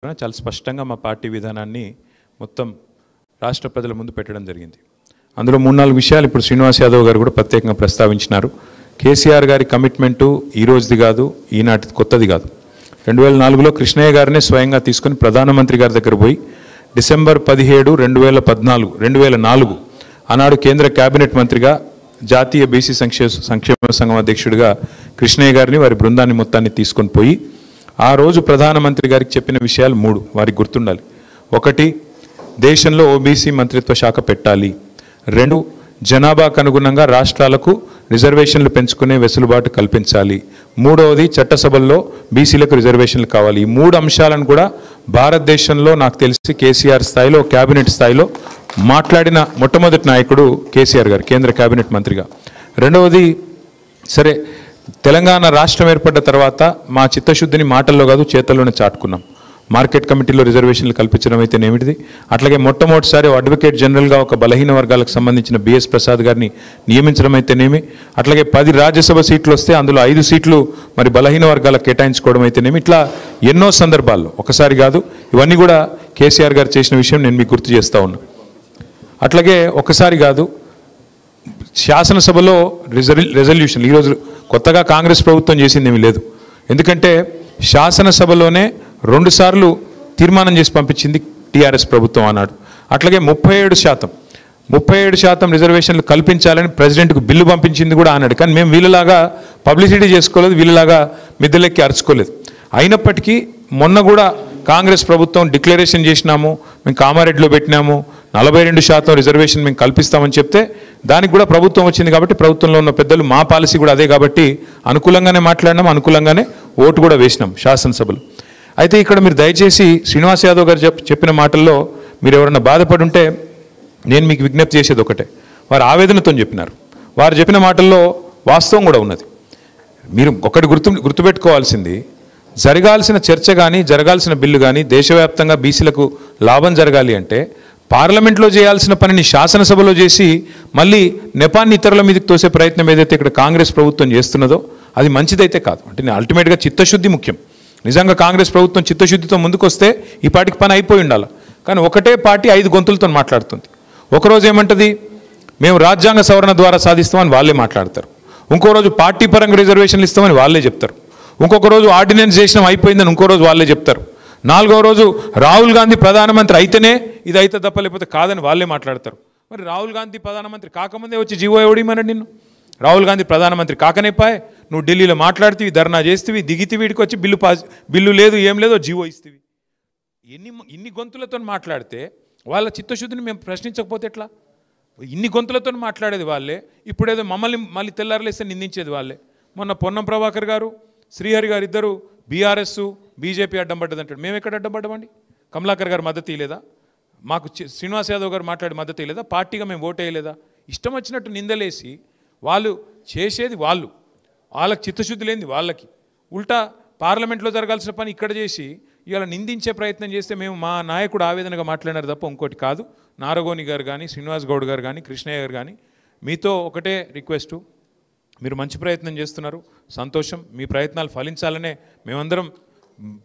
చాలా స్పష్టంగా మా పార్టీ విధానాన్ని మొత్తం రాష్ట్ర ప్రజల ముందు పెట్టడం జరిగింది. అందులో 3-4 విషయాలు ఇప్పుడు శ్రీనివాస్ యాదవ్ గారు కూడా ప్రత్యేకంగా ప్రస్తావించినారు. కేసీఆర్ గారి కమిట్మెంటు ఈ రోజుది కాదు, ఈనాటి కొత్తది కాదు. 2004లో కృష్ణయ్య గారినే స్వయంగా తీసుకొని ప్రధానమంత్రి గారి దగ్గర పోయి డిసెంబర్ 17, 2004 ఆనాడు కేంద్ర కేబినెట్ మంత్రిగా జాతీయ బీసీ సంక్షేమ సంఘం అధ్యక్షుడిగా కృష్ణయ్య గారిని వారి బృందాన్ని మొత్తాన్ని తీసుకొని పోయి ఆ రోజు ప్రధానమంత్రి గారికి చెప్పిన విషయాలు 3 వారికి గుర్తుండాలి. 1, దేశంలో ఓబీసీ మంత్రిత్వ శాఖ పెట్టాలి. 2, జనాభాకు అనుగుణంగా రాష్ట్రాలకు రిజర్వేషన్లు పెంచుకునే వెసులుబాటు కల్పించాలి. 3వది, చట్టసభల్లో బీసీలకు రిజర్వేషన్లు కావాలి. ఈ 3 అంశాలను కూడా భారతదేశంలో నాకు తెలిసి కేసీఆర్ స్థాయిలో, క్యాబినెట్ స్థాయిలో మాట్లాడిన మొట్టమొదటి నాయకుడు కేసీఆర్ గారు, కేంద్ర క్యాబినెట్ మంత్రిగా. 2వది, సరే తెలంగాణ రాష్ట్రం ఏర్పడ్డ తర్వాత మా చిత్తశుద్ధిని మాటల్లో కాదు చేతల్లోనే చాటుకున్నాం. మార్కెట్ కమిటీలో రిజర్వేషన్లు కల్పించడం అయితేనేమిటిది, అట్లాగే మొట్టమొదటిసారి అడ్వకేట్ జనరల్గా ఒక బలహీన వర్గాలకు సంబంధించిన బిఎస్ ప్రసాద్ గారిని నియమించడం అయితేనేమి, అట్లాగే 10 రాజ్యసభ సీట్లు వస్తే అందులో 5 సీట్లు మరి బలహీన వర్గాలకు కేటాయించుకోవడం అయితేనేమి, ఇట్లా ఎన్నో సందర్భాల్లో, ఒకసారి కాదు, ఇవన్నీ కూడా కేసీఆర్ గారు చేసిన విషయం నేను మీకు గుర్తు చేస్తూ ఉన్నా. అట్లాగే ఒకసారి కాదు, శాసనసభలో రెజల్యూషన్ ఈరోజు కొత్తగా కాంగ్రెస్ ప్రభుత్వం చేసింది ఏమీ లేదు. ఎందుకంటే శాసనసభలోనే 2 సార్లు తీర్మానం చేసి పంపించింది టీఆర్ఎస్ ప్రభుత్వం అన్నాడు. అట్లాగే 37% రిజర్వేషన్లు కల్పించాలని ప్రెసిడెంట్కు బిల్లు పంపించింది కూడా అన్నాడు. కానీ మేము వీళ్ళలాగా పబ్లిసిటీ చేసుకోలేదు, వీళ్ళలాగా మిద్దెలెక్కి అరుచుకోలేదు. అయినప్పటికీ మొన్న కూడా కాంగ్రెస్ ప్రభుత్వం డిక్లరేషన్ చేసినాము, మేము కామారెడ్డిలో పెట్టినాము, 42% రిజర్వేషన్ మేము కల్పిస్తామని చెప్తే దానికి కూడా ప్రభుత్వం వచ్చింది. కాబట్టి ప్రభుత్వంలో ఉన్న పెద్దలు మా పాలసీ కూడా అదే కాబట్టి అనుకూలంగానే మాట్లాడినాం, అనుకూలంగానే ఓటు కూడా వేసినాం శాసనసభలో. అయితే ఇక్కడ మీరు దయచేసి శ్రీనివాస్ యాదవ్ గారు చెప్పిన మాటల్లో మీరు ఎవరన్నా బాధపడి ఉంటే నేను మీకు విజ్ఞప్తి చేసేది ఒకటే, వారు ఆవేదనతో చెప్పినారు. వారు చెప్పిన మాటల్లో వాస్తవం కూడా ఉన్నది. మీరు ఒకటి గుర్తుపెట్టుకోవాల్సింది, జరగాల్సిన చర్చ కానీ జరగాల్సిన బిల్లు కానీ దేశవ్యాప్తంగా బీసీలకు లాభం జరగాలి అంటే పార్లమెంట్లో చేయాల్సిన పనిని శాసనసభలో చేసి మళ్ళీ నెపాన్ని ఇతరుల మీదకి తోసే ప్రయత్నం ఏదైతే ఇక్కడ కాంగ్రెస్ ప్రభుత్వం చేస్తున్నదో అది మంచిదైతే కాదు. అంటే అల్టిమేట్గా చిత్తశుద్ధి ముఖ్యం. నిజంగా కాంగ్రెస్ ప్రభుత్వం చిత్తశుద్ధితో ముందుకొస్తే ఈ పార్టీకి పని అయిపోయి ఉండాలి. కానీ ఒకటే పార్టీ 5 గొంతులతో మాట్లాడుతుంది. ఒకరోజు ఏమంటుంది, మేము రాజ్యాంగ సవరణ ద్వారా సాధిస్తామని వాళ్ళే మాట్లాడతారు. ఇంకో రోజు పార్టీ పరంగా రిజర్వేషన్లు ఇస్తామని వాళ్ళే చెప్తారు. ఇంకొక రోజు ఆర్డినెన్స్ చేసినాం అయిపోయిందని ఇంకో రోజు వాళ్ళే చెప్తారు. 4వ రోజు రాహుల్ గాంధీ ప్రధానమంత్రి అయితేనే ఇది అయితే తప్ప లేకపోతే కాదని వాళ్ళే మాట్లాడతారు. మరి రాహుల్ గాంధీ ప్రధానమంత్రి కాకముందే వచ్చి జీవో ఎవడిమన్నాడు నిన్ను? రాహుల్ గాంధీ ప్రధానమంత్రి కాకనే పాయ్, నువ్వు ఢిల్లీలో మాట్లాడుతీవి, ధర్నా చేస్తేవి, దిగితివి, వీడికి వచ్చి బిల్లు లేదు ఏం లేదో జీవో ఇస్తేవి. ఇన్ని గొంతులతో మాట్లాడితే వాళ్ళ చిత్తశుద్ధిని మేము ప్రశ్నించకపోతే ఎట్లా? ఇన్ని గొంతులతో మాట్లాడేది వాళ్ళే, ఇప్పుడేదో మళ్ళీ తెల్లారలేస్తే నిందించేది వాళ్ళే. మొన్న పొన్నం ప్రభాకర్ గారు, శ్రీహరి గారు ఇద్దరు బీఆర్ఎస్ బీజేపీ అడ్డం పడ్డదంటాడు. మేము ఎక్కడ అడ్డం పడ్డామండి? కమలాకర్ గారు మద్దతు ఇవ్వలేదా? మాకు శ్రీనివాస్ యాదవ్ గారు మాట్లాడి మద్దతు ఇవ్వలేదా? పార్టీగా మేము ఓటు వేయలేదా? ఇష్టం వచ్చినట్టు నిందలేసి వాళ్ళు చేసేది వాళ్ళకి చిత్తశుద్ధి లేనిది వాళ్ళకి, ఉల్టా పార్లమెంట్లో జరగాల్సిన పని ఇక్కడ చేసి ఇవాళ నిందించే ప్రయత్నం చేస్తే మేము మా నాయకుడు ఆవేదనగా మాట్లాడినారు తప్ప ఇంకోటి కాదు. నారగోని గారు కానీ, శ్రీనివాస్ గౌడ్ గారు కానీ, కృష్ణయ్య గారు కానీ, మీతో ఒకటే రిక్వెస్టు, మీరు మంచి ప్రయత్నం చేస్తున్నారు, సంతోషం. మీ ప్రయత్నాలు ఫలించాలనే మేమందరం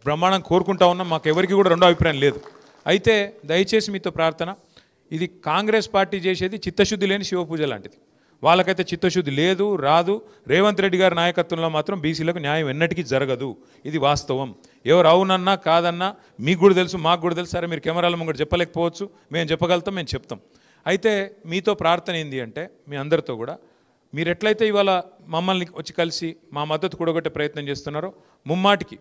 బ్రహ్మాండం కోరుకుంటా ఉన్నాం. మాకు ఎవరికి కూడా రెండో అభిప్రాయం లేదు. అయితే దయచేసి మీతో ప్రార్థన, ఇది కాంగ్రెస్ పార్టీ చేసేది చిత్తశుద్ధి లేని శివపూజ లాంటిది. వాళ్ళకైతే చిత్తశుద్ధి లేదు, రాదు. రేవంత్ రెడ్డి గారి నాయకత్వంలో మాత్రం బీసీలకు న్యాయం ఎన్నటికీ జరగదు. ఇది వాస్తవం. ఎవరు అవునన్నా కాదన్నా మీకు కూడా తెలుసు, మాకు కూడా తెలుసు. సరే మీరు కెమెరాల ముంగట చెప్పలేకపోవచ్చు, మేము చెప్పగలుగుతాం, మేము చెప్తాం. అయితే మీతో ప్రార్థన ఏంది అంటే, మీ అందరితో కూడా మీరు ఎట్లయితే ఇవాళ మమ్మల్ని వచ్చి కలిసి మా మద్దతు కూడగొట్టే ప్రయత్నం చేస్తున్నారో, ముమ్మాటికి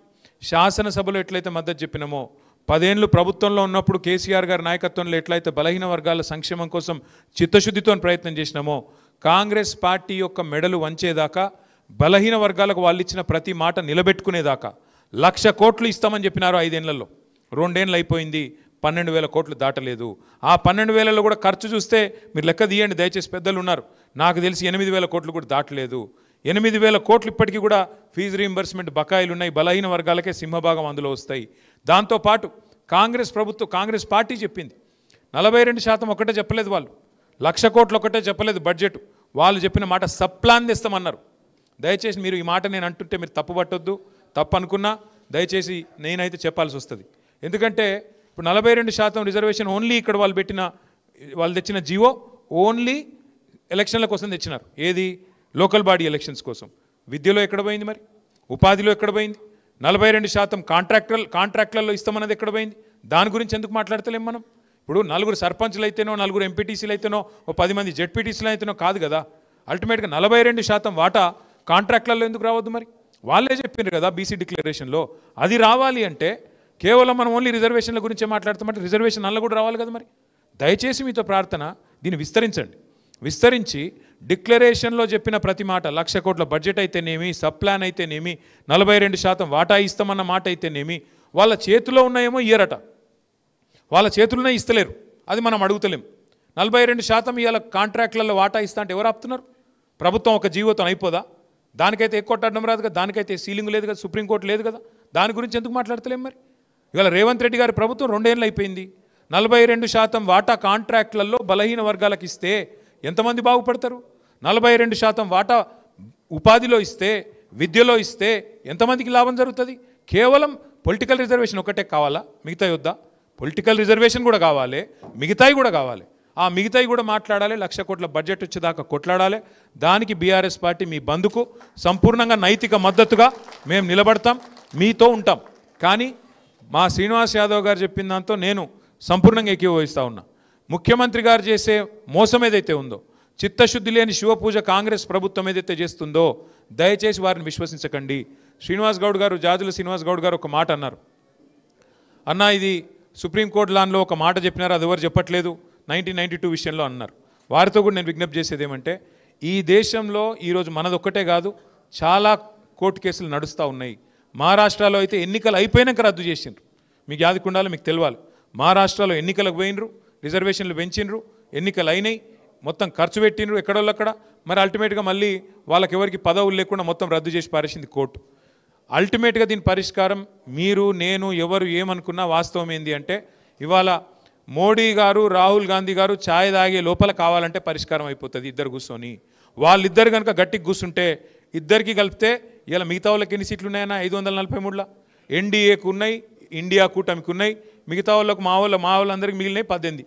శాసనసభలో ఎట్లయితే మద్దతు చెప్పినామో, 10 ఏళ్ళు ప్రభుత్వంలో ఉన్నప్పుడు కేసీఆర్ గారి నాయకత్వంలో ఎట్లయితే బలహీన వర్గాల సంక్షేమం కోసం చిత్తశుద్ధితో ప్రయత్నం చేసినామో, కాంగ్రెస్ పార్టీ యొక్క మెడలు వంచేదాకా, బలహీన వర్గాలకు వాళ్ళు ఇచ్చిన ప్రతి మాట నిలబెట్టుకునేదాకా 1,00,000 కోట్లు ఇస్తామని చెప్పినారు 5 ఏళ్లలో. 2 ఏళ్ళు అయిపోయింది, 12,000 కోట్లు దాటలేదు. ఆ 12,000లో కూడా ఖర్చు చూస్తే మీరు లెక్క తీయండి దయచేసి, పెద్దలు ఉన్నారు, నాకు తెలిసి 8,000 కోట్లు కూడా దాటలేదు. 8,000 కోట్లు ఇప్పటికీ కూడా ఫీజు రీయింబర్స్మెంట్ బకాయిలు ఉన్నాయి. బలహీన వర్గాలకే సింహభాగం అందులో వస్తాయి. దాంతోపాటు కాంగ్రెస్ పార్టీ చెప్పింది 42% ఒకటే చెప్పలేదు, వాళ్ళు 1,00,000 కోట్లు ఒకటే చెప్పలేదు బడ్జెట్. వాళ్ళు చెప్పిన మాట సప్లాన్ తెస్తామన్నారు. దయచేసి మీరు ఈ మాట నేను అంటుంటే మీరు తప్పు పట్టొద్దు, తప్పు అనుకున్నా దయచేసి నేనైతే చెప్పాల్సి వస్తుంది. ఎందుకంటే ఇప్పుడు 42% రిజర్వేషన్ ఓన్లీ ఇక్కడ వాళ్ళు తెచ్చిన జీవో ఓన్లీ ఎలక్షన్ల కోసం తెచ్చినారు. ఏది? లోకల్ బాడీ ఎలక్షన్స్ కోసం. విద్యలో ఎక్కడ పోయింది? మరి ఉపాధిలో ఎక్కడ పోయింది? 42% కాంట్రాక్టులలో ఇస్తామన్నది ఎక్కడ పోయింది? దాని గురించి ఎందుకు మాట్లాడతలేం మనం? ఇప్పుడు 4 సర్పంచ్లు అయితేనో 4 ఎంపీటీసీలు అయితేనో 10 మంది జెడ్పీటీసీలు అయితేనో కాదు కదా. అల్టిమేట్గా 42% వాటా కాంట్రాక్టులలో ఎందుకు రావద్దు? మరి వాళ్ళే చెప్పిండ్రు కదా బీసీ డిక్లరేషన్లో. అది రావాలి అంటే కేవలం మనం ఓన్లీ రిజర్వేషన్ల గురించే మాట్లాడతామంటే రిజర్వేషన్ అల్ల కూడా రావాలి కదా. మరి దయచేసి మీతో ప్రార్థన, దీన్ని విస్తరించండి. విస్తరించి డిక్లరేషన్లో చెప్పిన ప్రతి మాట, 1,00,000 కోట్ల బడ్జెట్ అయితేనేమి, సబ్ ప్లాన్ అయితేనేమి, 42% వాటా ఇస్తామన్న మాట అయితేనేమి, వాళ్ళ చేతిలో ఉన్నాయేమో ఇయ్యరట, వాళ్ళ చేతులనే ఇస్తలేరు. అది మనం అడుగుతలేం. 42% ఇవాళ కాంట్రాక్ట్లలో వాటా ఇస్తా అంటే ఎవరు ఆపుతున్నారు? ప్రభుత్వం ఒక జీవోతో అయిపోదా? దానికైతే ఎక్కువ అడ్డం రాదు కదా, దానికైతే సీలింగ్ లేదు కదా, సుప్రీంకోర్టు లేదు కదా. దాని గురించి ఎందుకు మాట్లాడతలేం? మరి ఇవాళ రేవంత్ రెడ్డి గారి ప్రభుత్వం 2 ఏళ్ళు అయిపోయింది. 42% వాటా కాంట్రాక్ట్లలో బలహీన వర్గాలకు ఇస్తే ఎంతమంది బాగుపడతారు? 42% వాటా ఉపాధిలో ఇస్తే, విద్యలో ఇస్తే ఎంతమందికి లాభం జరుగుతుంది? కేవలం పొలిటికల్ రిజర్వేషన్ ఒకటే కావాలా? మిగతా వద్దా? పొలిటికల్ రిజర్వేషన్ కూడా కావాలి, మిగతాయి కూడా కావాలి. ఆ మిగతాయి కూడా మాట్లాడాలి. 1,00,000 కోట్ల బడ్జెట్ వచ్చేదాకా కొట్లాడాలి. దానికి బీఆర్ఎస్ పార్టీ మీ బంధుకు సంపూర్ణంగా నైతిక మద్దతుగా మేము నిలబడతాం, మీతో ఉంటాం. కానీ మా శ్రీనివాస్ యాదవ్ గారు చెప్పిన దాంతో నేను సంపూర్ణంగా ఏకీభవిస్తూ ఉన్నా. ముఖ్యమంత్రి గారు చేసే మోసం ఏదైతే ఉందో, చిత్తశుద్ధి లేని శివపూజ కాంగ్రెస్ ప్రభుత్వం ఏదైతే చేస్తుందో, దయచేసి వారిని విశ్వసించకండి. శ్రీనివాస్ గౌడ్ గారు, జాజుల శ్రీనివాస్ గౌడ్ గారు ఒక మాట అన్నారు. అన్నా ఇది సుప్రీంకోర్టు లాన్లో ఒక మాట చెప్పినారు, అది ఎవరు చెప్పట్లేదు, 1992 విషయంలో అన్నారు. వారితో కూడా నేను విజ్ఞప్తి చేసేది ఏమంటే, ఈ దేశంలో ఈరోజు మనదొక్కటే కాదు, చాలా కోర్టు కేసులు నడుస్తూ ఉన్నాయి. మహారాష్ట్రలో అయితే ఎన్నికలు అయిపోయినాక రద్దు చేసిండ్రు. మీకు యాదకుండాలి, మీకు తెలవాలి. మహారాష్ట్రలో ఎన్నికలకు పోయినరు, రిజర్వేషన్లు పెంచినరు, ఎన్నికలు అయినాయి, మొత్తం ఖర్చు పెట్టినరు ఎక్కడోళ్ళక్కడ. మరి అల్టిమేట్గా మళ్ళీ వాళ్ళకి ఎవరికి పదవులు లేకుండా మొత్తం రద్దు చేసి పారేసింది కోర్టు. అల్టిమేట్గా దీని పరిష్కారం మీరు, నేను, ఎవరు ఏమనుకున్నా వాస్తవం ఏంది అంటే, ఇవాళ మోడీ గారు, రాహుల్ గాంధీ గారు ఛాయ్ తాగే లోపల కావాలంటే పరిష్కారం అయిపోతుంది. ఇద్దరు కూర్చొని వాళ్ళిద్దరు కనుక గట్టికి కూర్చుంటే, ఇద్దరికి కలిపితే ఇలా మిగతా వాళ్ళకి ఎన్ని సీట్లు ఉన్నాయన్నా? 543. ఎన్డీఏకు ఉన్నాయి, ఇండియా కూటమికి ఉన్నాయి. మిగతా వాళ్ళకు మా వాళ్ళందరికీ మిగిలినాయి 18.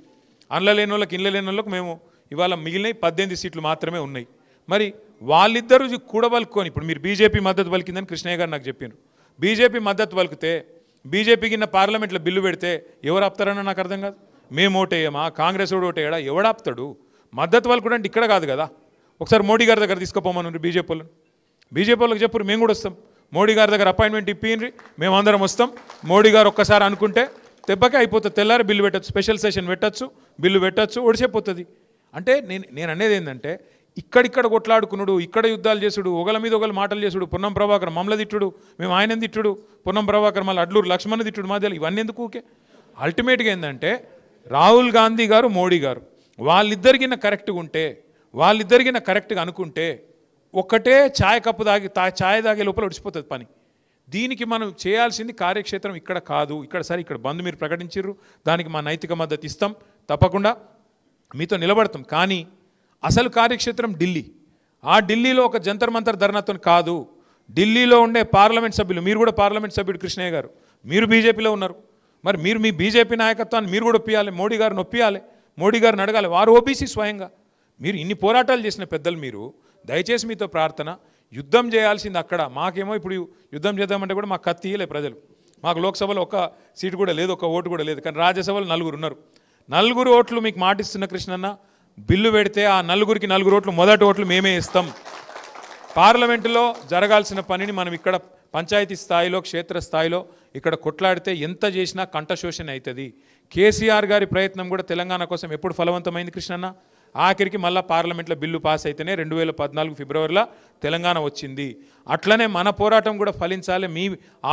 అండ్ల లేని వాళ్ళకి, ఇండ్ల లేని వాళ్ళకు మేము ఇవాళ మిగిలినాయి 18 సీట్లు మాత్రమే ఉన్నాయి. మరి వాళ్ళిద్దరూ కూడబలుకొని, ఇప్పుడు మీరు బీజేపీ మద్దతు పలికిందని కృష్ణయ్య గారు నాకు చెప్పారు. బీజేపీ మద్దతు పలికితే, బీజేపీకి పార్లమెంట్లో బిల్లు పెడితే ఎవరు ఆపుతారన్నా నాకు అర్థం కాదు. మేము ఓటేయమా, కాంగ్రెస్ వాడు ఓటేయడా, ఎవడాపుతాడు? మద్దతు పలుకుడు అంటే ఇక్కడ కాదు కదా. ఒకసారి మోడీ గారి దగ్గర తీసుకుపోమని బీజేపీ వాళ్ళకి చెప్పరు, మేము కూడా వస్తాం. మోడీ గారి దగ్గర అపాయింట్మెంట్ ఇప్పిండ్రి, మేమందరం వస్తాం. మోడీ గారు ఒక్కసారి అనుకుంటే దెబ్బకే అయిపోతుంది. తెల్లారి బిల్లు పెట్టచ్చు, స్పెషల్ సెషన్ పెట్టచ్చు, బిల్లు పెట్టచ్చు, ఒడిసేపోతుంది. అంటే నేను అనేది ఏంటంటే, ఇక్కడిక్కడ కొట్లాడుకున్నాడు, ఇక్కడ యుద్ధాలు చేసుడు, ఒకళ్ళ మీద ఒకళ్ళు మాటలు చేసుడు, పొన్నం ప్రభాకర్ మమ్మల్ని తిట్టుడు, మేము ఆయన తిట్టుడు, పొన్నం ప్రభాకర్ మళ్ళీ అడ్లూరు లక్ష్మణ్ తిట్టుడు, మధ్యలో ఇవన్నీ ఎందుకు ఊకే? అల్టిమేట్గా ఏంటంటే, రాహుల్ గాంధీ గారు, మోడీ గారు వాళ్ళిద్దరికిన కరెక్ట్గా ఉంటే, వాళ్ళిద్దరికిన కరెక్ట్గా అనుకుంటే, ఒక్కటే ఛాయ్ కప్పు ఛాయ్ తాగే లోపల ఒడిచిపోతుంది పని. దీనికి మనం చేయాల్సింది కార్యక్షేత్రం ఇక్కడ కాదు. ఇక్కడ బంద్ మీరు ప్రకటించారు, దానికి మా నైతిక మద్దతు ఇస్తాం, తప్పకుండా మీతో నిలబడతాం. కానీ అసలు కార్యక్షేత్రం ఢిల్లీ. ఆ ఢిల్లీలో ఒక జంతర్ మంతర్ ధర్నాతో కాదు. ఢిల్లీలో ఉండే పార్లమెంట్ సభ్యులు, మీరు కూడా పార్లమెంట్ సభ్యుడు కృష్ణయ్య గారు, మీరు బీజేపీలో ఉన్నారు. మరి మీరు మీ బీజేపీ నాయకత్వాన్ని మీరు కూడా ఒప్పియాలి, మోడీ గారిని ఒప్పియాలి, మోడీ గారిని అడగాలి. వారు ఓబీసీ స్వయంగా. మీరు ఇన్ని పోరాటాలు చేసిన పెద్దలు మీరు, దయచేసి మీతో ప్రార్థన, యుద్ధం చేయాల్సింది అక్కడ. మాకేమో ఇప్పుడు యుద్ధం చేద్దామంటే కూడా మాకు కత్తి ఇయ్యలే ప్రజలు. మాకు లోక్సభలో ఒక్క సీటు కూడా లేదు, ఒక్క ఓటు కూడా లేదు. కానీ రాజ్యసభలో 4 ఉన్నారు. 4 ఓట్లు మీకు మాటిస్తున్న కృష్ణన్న, బిల్లు పెడితే ఆ 4కి 4 ఓట్లు, మొదటి ఓట్లు మేమే ఇస్తాం. పార్లమెంటులో జరగాల్సిన పనిని మనం ఇక్కడ పంచాయతీ స్థాయిలో, క్షేత్ర స్థాయిలో ఇక్కడ కొట్లాడితే ఎంత చేసినా కంఠశోషణ అవుతుంది. కేసీఆర్ గారి ప్రయత్నం కూడా తెలంగాణ కోసం ఎప్పుడు ఫలవంతమైంది కృష్ణన్న? ఆఖరికి మళ్ళీ పార్లమెంట్లో బిల్లు పాస్ అయితేనే 2014 ఫిబ్రవరిలో తెలంగాణ వచ్చింది. అట్లనే మన పోరాటం కూడా ఫలించాలి, మీ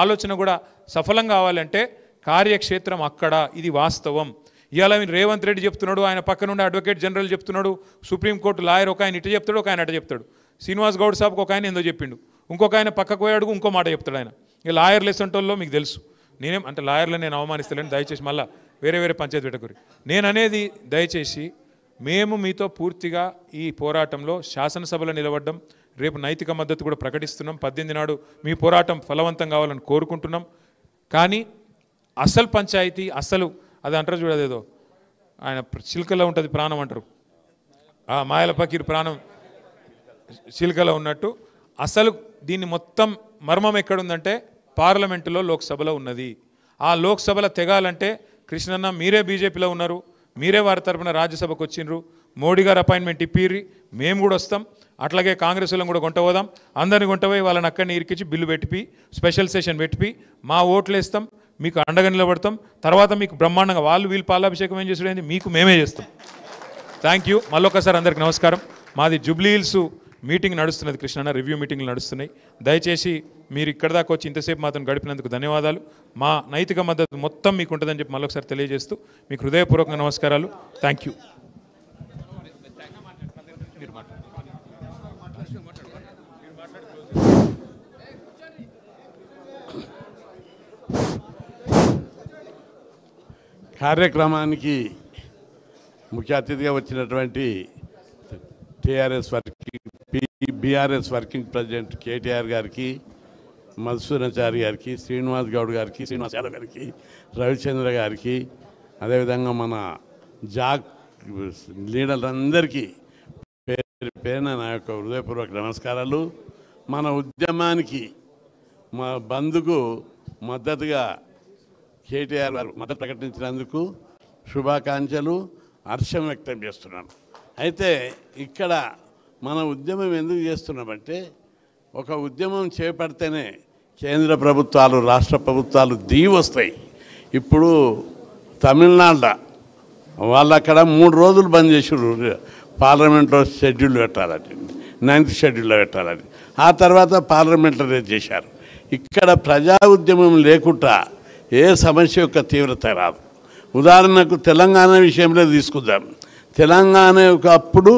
ఆలోచన కూడా సఫలం కావాలంటే కార్యక్షేత్రం అక్కడ. ఇది వాస్తవం. ఇవాళ రేవంత్ రెడ్డి చెప్తున్నాడు, ఆయన పక్క నుండి అడ్వకేట్ జనరల్ చెప్తున్నాడు, సుప్రీంకోర్టు లాయర్ ఒక ఆయన ఇటు చెప్తాడు, ఒక ఆయన అటు చెప్తాడు. శ్రీనివాస్ గౌడ్ సాబ్కి ఒక ఆయన ఏందో చెప్పిండు, ఇంకొక ఆయన పక్కకు పోయాడు, ఇంకో మాట చెప్తాడు ఆయన. ఇక లాయర్లు ఎసంటోల్లో మీకు తెలుసు. నేనేం అంటే లాయర్లు నేను అవమానిస్తలేను, దయచేసి మళ్ళీ వేరే పంచాయతీ పెట్టకూరి. నేను అనేది దయచేసి మేము మీతో పూర్తిగా ఈ పోరాటంలో శాసనసభలో నిలబడ్డం, రేపు నైతిక మద్దతు కూడా ప్రకటిస్తున్నాం. 18 నాడు మీ పోరాటం ఫలవంతం కావాలని కోరుకుంటున్నాం. కానీ అసలు పంచాయతీ అసలు అది అంటారు చూడదేదో ఆయన చిలుకలో ఉంటుంది ప్రాణం అంటారు, ఆ మాయల పకీర్ ప్రాణం చిలుకలో ఉన్నట్టు అసలు దీన్ని మొత్తం మర్మం ఎక్కడుందంటే పార్లమెంటులో లోక్సభలో ఉన్నది. ఆ లోక్సభలో తెగాలంటే కృష్ణన్న మీరే బీజేపీలో ఉన్నారు, మీరే వారి తరపున రాజ్యసభకు వచ్చిండ్రు, మోడీ గారు అపాయింట్మెంట్ ఇప్పిర్రి, మేము కూడా వస్తాం, అట్లాగే కాంగ్రెస్ వాళ్ళని కూడా కొంట పోదాం, అందరిని కొంటపోయి వాళ్ళని అక్కడిని ఇరికించి బిల్లు పెట్టిపి స్పెషల్ సెషన్ పెట్టిపి మా ఓట్లు వేస్తాం, మీకు అండగా నిలబడతాం, తర్వాత మీకు బ్రహ్మాండంగా వాళ్ళు వీళ్ళు పాలాభిషేకం ఏం చేసుడేంది మీకు మేమే చేస్తాం. Thank you. మళ్ళొకసారి అందరికి నమస్కారం. మాది జూబ్లీ హిల్స్ మీటింగ్ నడుస్తున్నది కృష్ణన్న, రివ్యూ మీటింగ్లు నడుస్తున్నాయి. దయచేసి మీరు ఇక్కడ దాకా వచ్చి ఇంతసేపు మాత్రం గడిపినందుకు ధన్యవాదాలు. మా నైతిక మద్దతు మొత్తం మీకు ఉంటుందని చెప్పి మళ్ళొకసారి తెలియజేస్తూ మీకు హృదయపూర్వక నమస్కారాలు. Thank you. కార్యక్రమానికి ముఖ్య అతిథిగా వచ్చినటువంటి బీఆర్ఎస్ వర్కింగ్ ప్రెసిడెంట్ కేటీఆర్ గారికి, మధుసూదనాచారి గారికి, శ్రీనివాస్ గౌడ్ గారికి, శ్రీనివాస్ యాదవ్ గారికి, రవిచంద్ర గారికి, అదేవిధంగా మన జాక్ లీడర్లందరికీ పేరు పేరున నా యొక్క హృదయపూర్వక నమస్కారాలు. మన ఉద్యమానికి మా బంధుకు మద్దతుగా కేటీఆర్ గారు మద్దతు ప్రకటించినందుకు శుభాకాంక్షలు, హర్షం వ్యక్తం చేస్తున్నాను. అయితే ఇక్కడ మన ఉద్యమం ఎందుకు చేస్తున్నామంటే ఒక ఉద్యమం చేపడితేనే కేంద్ర ప్రభుత్వాలు రాష్ట్ర ప్రభుత్వాలు దిగి వస్తాయి. ఇప్పుడు తమిళనాడులో వాళ్ళు అక్కడ 3 రోజులు బంద్ చేసారు, పార్లమెంట్లో షెడ్యూల్ పెట్టాలని, 9th షెడ్యూల్లో పెట్టాలని. ఆ తర్వాత పార్లమెంట్లో రేజ్ చేశారు. ఇక్కడ ప్రజా ఉద్యమం లేకుండా ఏ సమస్య యొక్క తీవ్రత రాదు. ఉదాహరణకు తెలంగాణ విషయంలో తీసుకుందాం. తెలంగాణ అప్పుడు